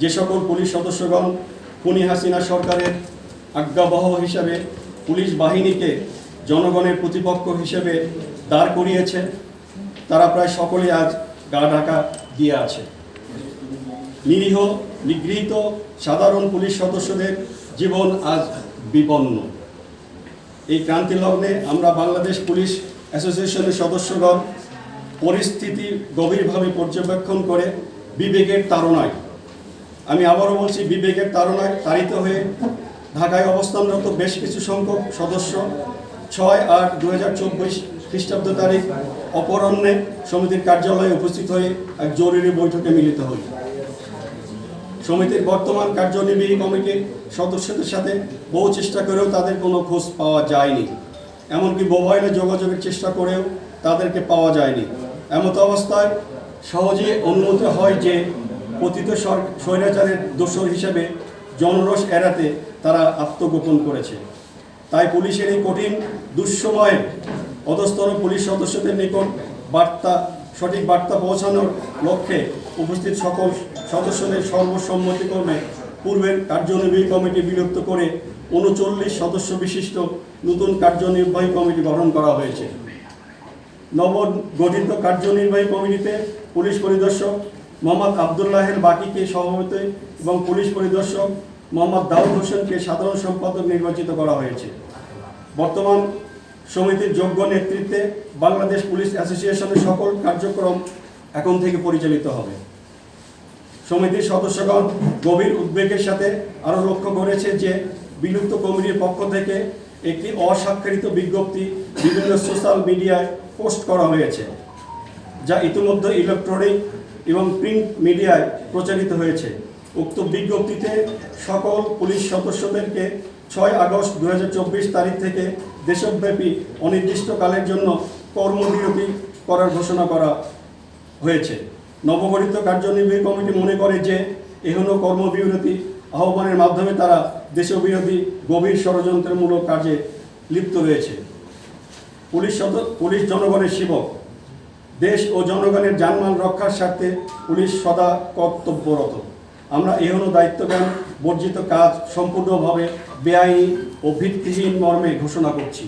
যে সকল পুলিশ সদস্যগণ খুনি হাসিনা সরকারের আজ্ঞাবহ হিসাবে পুলিশ বাহিনীকে জনগণের প্রতিপক্ষ হিসেবে দাঁড় করিয়েছে, তারা প্রায় সকলেই আজ গা ঢাকা দিয়ে আছে। নিরীহ নিগৃহীত সাধারণ পুলিশ সদস্যদের জীবন আজ বিপন্ন। এই ক্রান্তি লগ্নে আমরা বাংলাদেশ পুলিশ অ্যাসোসিয়েশনের সদস্যগণ পরিস্থিতি গভীরভাবে পর্যবেক্ষণ করে বিবেকের তাড়নায়, আমি আবারও বলছি বিবেকের তাড়নায় তাড়িত হয়ে ঢাকায় অবস্থানরত বেশ কিছু সংখ্যক সদস্য 6/8/2024 খ্রিস্টাব্দ তারিখ অপরাহ্নে সমিতির কার্যালয়ে উপস্থিত হয়ে এক জরুরি বৈঠকে মিলিত হই। সমিতির বর্তমান কার্যনির্বাহী কমিটির সদস্যদের সাথে বহু চেষ্টা করেও তাদের কোনো খোঁজ পাওয়া যায়নি, এমনকি মোবাইলে যোগাযোগের চেষ্টা করেও তাদেরকে পাওয়া যায়নি। এমত অবস্থায় সহজে অনুমিত হয় যে পতিত স্বৈরাচারের দোসর হিসেবে জনরোষ এড়াতে তারা আত্মগোপন করেছে। তাই পুলিশের এই কঠিন দুঃসময়ে অধস্তন পুলিশ সদস্যদের নিকট সঠিক বার্তা পৌঁছানোর লক্ষ্যে উপস্থিত সকল সদস্যদের সর্বসম্মতিক্রমে পূর্বের কার্যনির্বাহী কমিটি বিলুপ্ত করে 39 সদস্য বিশিষ্ট নতুন কার্যনির্বাহী কমিটি গঠন করা হয়েছে। নবগঠিত কার্যনির্বাহী কমিটিতে পুলিশ পরিদর্শক মোহাম্মদ আবদুল্লাহের বাকিকে সভাপতি এবং পুলিশ পরিদর্শক মোহাম্মদ দাউদ হোসেনকে সাধারণ সম্পাদক নির্বাচিত করা হয়েছে। বর্তমান সমিতির যোগ্য নেতৃত্বে বাংলাদেশ পুলিশ অ্যাসোসিয়েশনের সকল কার্যক্রম এখন থেকে পরিচালিত হবে। সমিতির সদস্যগণ গভীর উদ্বেগের সাথে আরও লক্ষ্য করেছে যে বিলুপ্ত কমিটির পক্ষ থেকে একটি অস্বাক্ষরিত বিজ্ঞপ্তি বিভিন্ন সোশ্যাল মিডিয়ায় পোস্ট করা হয়েছে, যা ইতিমধ্যে ইলেকট্রনিক এবং প্রিন্ট মিডিয়ায় প্রচারিত হয়েছে। উক্ত বিজ্ঞপ্তিতে সকল পুলিশ সদস্যদেরকে 6 আগস্ট 2024 তারিখ থেকে দেশব্যাপী অনির্দিষ্টকালের জন্য কর্মবিরতি করার ঘোষণা করা হয়েছে। নবগঠিত কার্যনির্বাহী কমিটি মনে করে যে এহেন কর্মবিরতি আহ্বানের মাধ্যমে তারা দেশবিরোধী গভীর ষড়যন্ত্রমূলক কাজে লিপ্ত রয়েছে। পুলিশ জনগণের সেবক, দেশ ও জনগণের জানমাল রক্ষার স্বার্থে পুলিশ সদা কর্তব্যরত। আমরা এহেন দায়িত্বজ্ঞান বর্জিত কাজ সম্পূর্ণভাবে বেআইনি ও ভিত্তিহীন মর্মে ঘোষণা করছি।